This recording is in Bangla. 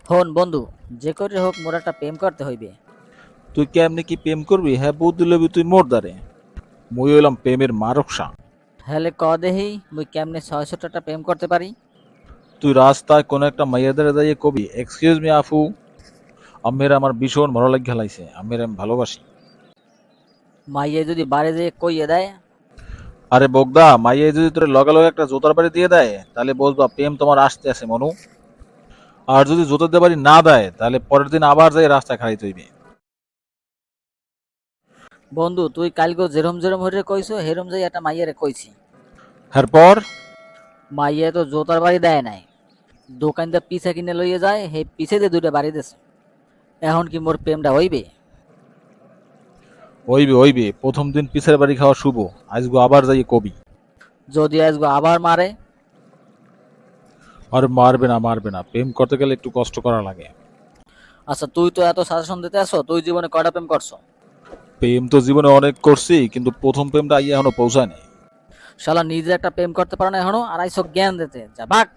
হন বন্ধু, যে করে হোক মোর একটা প্রেম করতে হইবে। তুই কেমনি কি প্রেম করবি? হ্যাঁ, বুদ্ধি লবি তুই মোর দ্বারে। মুই হইলাম প্রেমের মারকসা। হেলে ক দেহি মুই কেমনে 600টা প্রেম করতে পারি। তুই রাস্তায় কোনো একটা মাইয়ার দ্বারা দাঁড়িয়ে কবি, এক্সকিউজ মি আফু, আমের আমার ভীষণ ভালো লাগে খেলাইছে, আমের আমি ভালোবাসি। মাইয়ে যদি বাড়ি যেয়ে কইয়ে দেয়? আরে বগদা, মাইয়া যদি তোর লগে লগে একটা জোতার বাড়ি দিয়ে দেয় তাহলে বলবা প্রেম তোমার আসতে আছে মনু। আর যদি জোতার দিয়ে বাড়ি না দেয় তাহলে পরের দিন আবার যাই রাস্তায় খাড়াইতে হইবে। বন্ধু তুই কালকে যেরম যেরম হরে কইছো হেরম যাই একটা মাইয়ারে কইছি। এরপর মাইয়ে তো জোতার বাড়ি দেয় নাই, দোকানদার পিছা কিনে লইয়ে যায়, হে পিছে দিয়ে দুইটা বাড়ি দেছে। এখন কি মোর প্রেমটা হইবে? হইবে হইবে, প্রথম দিন পিছের বাড়ি খাওয়া শুভ। আজগো আবার যাই কবি। যদি আজকে আবার মারে? আর মারবে না মারবে না, প্রেম করতে গেলে একটু কষ্ট করা লাগে। আচ্ছা তুই তো এত সাজেশন দিতে আসো, তুই জীবনে কয়টা প্রেম করছো? প্রেম তো জীবনে অনেক করছি, কিন্তু প্রথম প্রেমটা আইয়া এখনো পৌঁছায় নাই। শালা নিজে একটা প্রেম করতে পারো না এখনো, আর আইসো জ্ঞান দিতে, যা ভাগ।